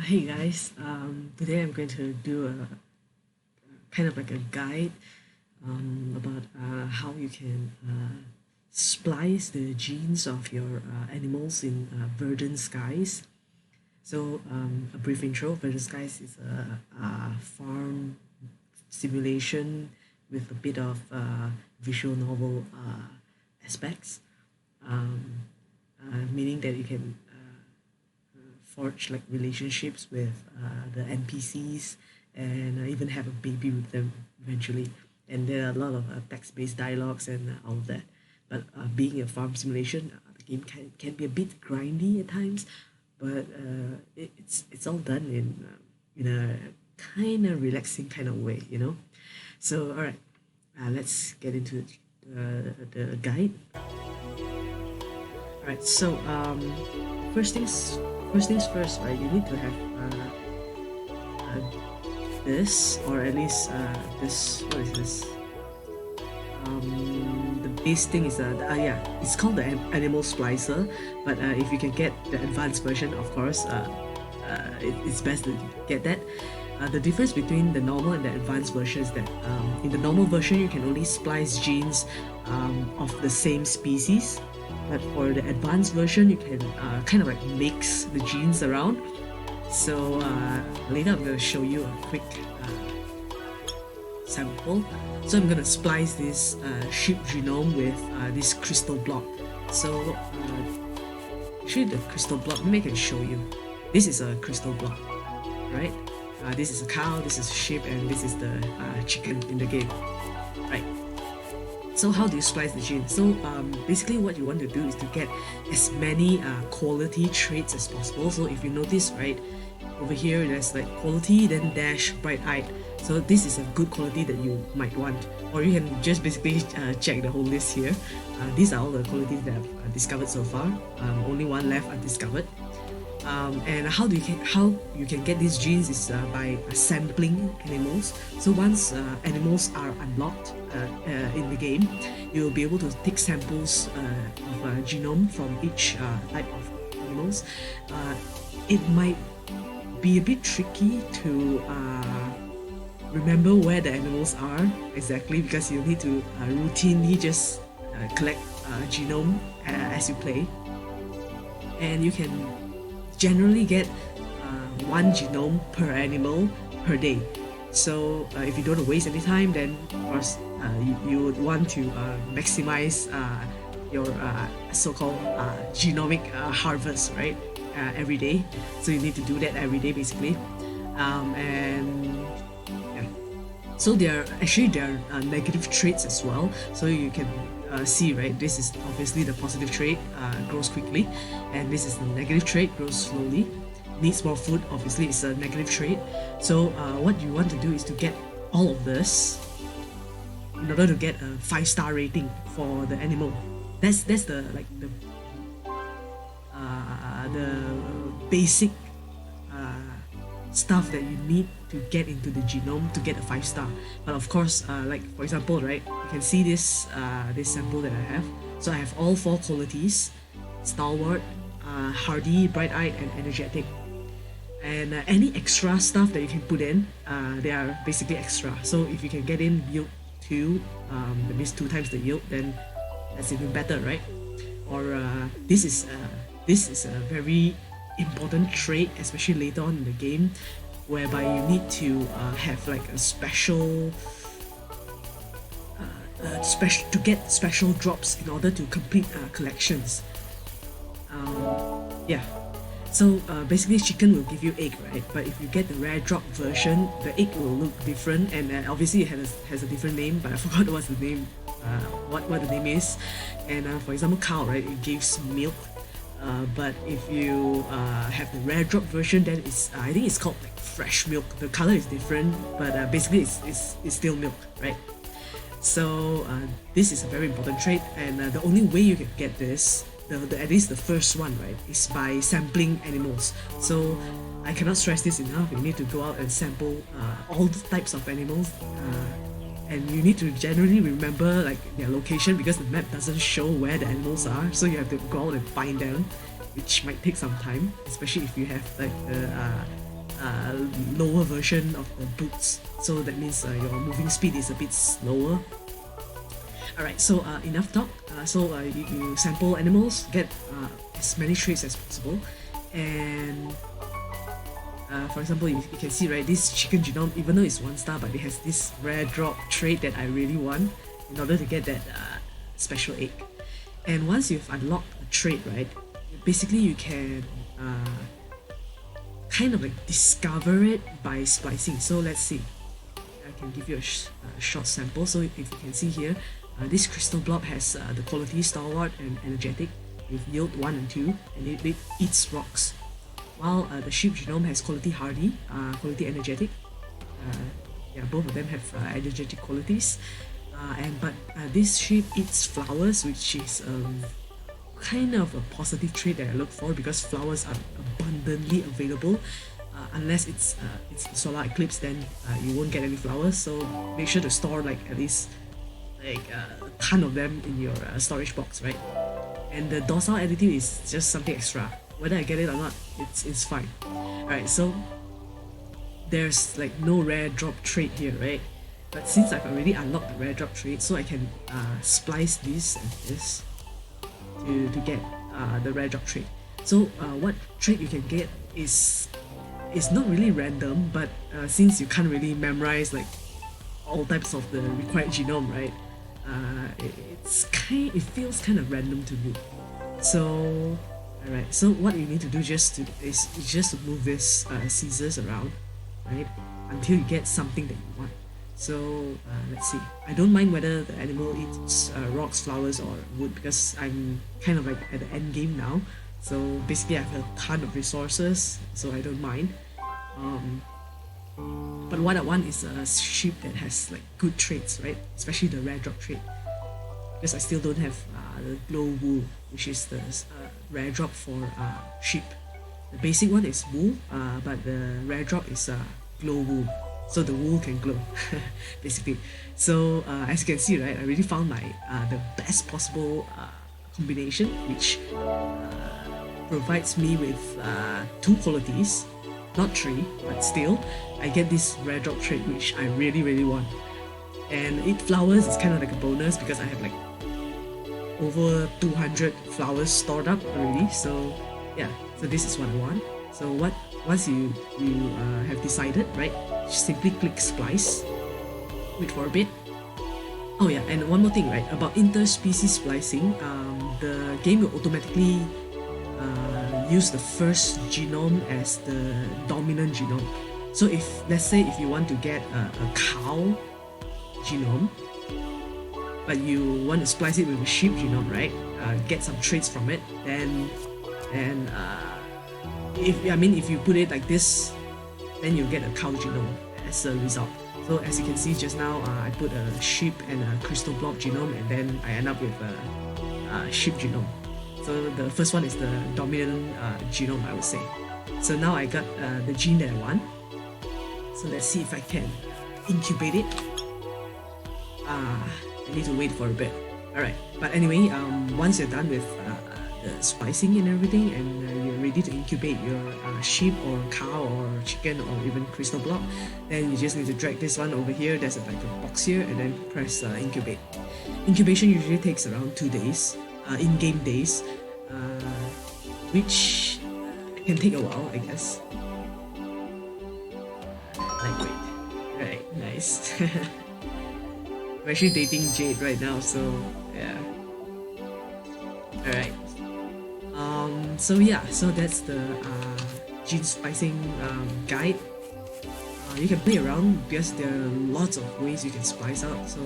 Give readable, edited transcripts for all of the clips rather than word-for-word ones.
Hey guys, today I'm going to do a kind of like a guide about how you can splice the genes of your animals in Verdant skies. So, a brief intro. Verdant skies is a farm simulation with a bit of visual novel aspects, meaning that you can forge like relationships with the NPCs and even have a baby with them eventually. And there are a lot of text-based dialogues and all of that. But being a farm simulation, the game can be a bit grindy at times, but it's all done in a kind of relaxing kind of way, you know. So all right, let's get into the guide. All right, so first things first things first, right? You need to have this, or at least this. What is this? The base thing is yeah, it's called the animal splicer. But if you can get the advanced version, of course, it's best to get that. The difference between the normal and the advanced version is that in the normal version you can only splice genes of the same species, but for the advanced version you can kind of like mix the genes around. So later I'm going to show you a quick sample. So I'm going to splice this sheep genome with this crystal block. So actually the crystal block, maybe I can show you. This is a crystal block, right? This is a cow, this is a sheep, and this is the chicken in the game, right? So how do you splice the gene? So basically what you want to do is to get as many quality traits as possible. So if you notice, right, over here there's like quality, then dash bright-eyed. So this is a good quality that you might want. Or you can just basically check the whole list here. These are all the qualities that I've discovered so far. Only one left undiscovered. And how you can get these genes is by sampling animals. So once animals are unlocked in the game, you will be able to take samples of a genome from each type of animals. It might be a bit tricky to remember where the animals are exactly, because you need to routinely just collect genome as you play, and you can generally get one genome per animal per day. So if you don't want to waste any time, then of course you would want to maximize your so-called genomic harvest, right? Every day. So you need to do that every day basically. And yeah. So there are negative traits as well. So you can see, right, this is obviously the positive trait, grows quickly, and this is the negative trait, grows slowly, needs more food, obviously it's a negative trait. So what you want to do is to get all of this in order to get a 5-star rating for the animal. That's the basic stuff that you need to get into the genome to get a 5-star. But of course, like for example, right, you can see this this sample that I have. So I have all 4 qualities: stalwart, hardy, bright-eyed, and energetic. And any extra stuff that you can put in, they are basically extra. So if you can get in yield 2, that means 2 times the yield, then that's even better, right? Or this is a very important trait, especially later on in the game, whereby you need to have like a special to get special drops in order to complete collections. Yeah. So basically chicken will give you egg, right? But if you get the rare drop version, the egg will look different, and obviously it has a different name, but I forgot what's the name, what the name is. And for example, cow, right, it gives milk. But if you have the rare drop version, then it's I think it's called like fresh milk. The color is different, but basically it's still milk, right? So this is a very important trait, and the only way you can get this, at least the first one, right, is by sampling animals. So I cannot stress this enough. You need to go out and sample all the types of animals. And you need to generally remember like their location, because the map doesn't show where the animals are, so you have to go out and find them, which might take some time, especially if you have like the lower version of the boots, so that means your moving speed is a bit slower. Alright, so enough talk. You sample animals, get as many traits as possible, and for example, you can see, right, this chicken genome, even though it's 1 star, but it has this rare drop trait that I really want in order to get that special egg. And once you've unlocked a trait, right, basically you can kind of like discover it by splicing. So let's see, I can give you a short sample. So if you can see here, this crystal blob has the quality stalwart and energetic with yield 1 and 2, and it eats rocks. While the sheep genome has quality hardy, quality energetic. Yeah, both of them have energetic qualities. But this sheep eats flowers, which is kind of a positive trait that I look for, because flowers are abundantly available. Unless it's solar eclipse, then you won't get any flowers. So make sure to store like at least like a ton of them in your storage box, right? And the docile attitude is just something extra. Whether I get it or not, it's fine. Alright, so there's like no rare drop trait here, right? But since I've already unlocked the rare drop trait, so I can splice this and this to get the rare drop trait. So what trait you can get is not really random, but since you can't really memorize like all types of the required genome, right? It feels kind of random to me. So alright, so what you need to do is just to move this scissors around, right, until you get something that you want. So let's see. I don't mind whether the animal eats rocks, flowers, or wood, because I'm kind of like at the end game now. So basically I have a ton of resources, so I don't mind. But what I want is a sheep that has like good traits, right? Especially the rare drop trait, because I still don't have the glow wool, which is the rare drop for sheep. The basic one is wool, but the rare drop is glow wool, so the wool can glow basically. So as you can see, right, I really found my the best possible combination, which provides me with 2 qualities, not 3, but still I get this rare drop trait which I really want. And eat flowers is kind of like a bonus, because I have like over 200 flowers stored up already. So yeah, so this is what I want. So once you have decided, right, simply click splice, wait for a bit. Oh yeah, and one more thing, right, about interspecies splicing, the game will automatically use the first genome as the dominant genome. So let's say if you want to get a cow genome, but you want to splice it with a sheep genome, right? Get some traits from it, then if you put it like this, then you'll get a cow genome as a result. So as you can see just now, I put a sheep and a crystal blob genome, and then I end up with a sheep genome. So the first one is the dominant genome, I would say. So now I got the gene that I want. So let's see if I can incubate it. I need to wait for a bit. Alright, but anyway, once you're done with the splicing and everything, and you're ready to incubate your sheep or cow or chicken or even crystal block, then you just need to drag this one over here. There's like a box here, and then press incubate. Incubation usually takes around 2 days, in-game days, which can take a while, I guess. Lightweight. Alright, nice. I'm actually dating Jade right now, so yeah. Alright. So yeah, so that's the gene splicing guide. You can play around because there are lots of ways you can splice out. So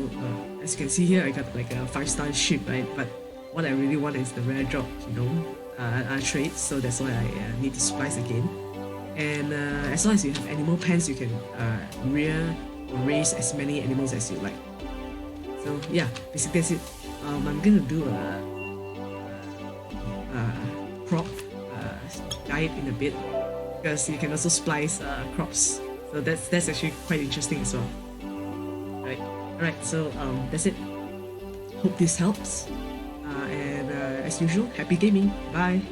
as you can see here, I got like a 5-star sheep, right? But what I really want is the rare drop, traits. So that's why I need to splice again. And as long as you have animal pens, you can rear or raise as many animals as you like. So yeah, basically that's it. I'm gonna do a crop guide in a bit, because you can also splice crops. So that's actually quite interesting as well. Alright, so that's it. Hope this helps. And as usual, happy gaming. Bye.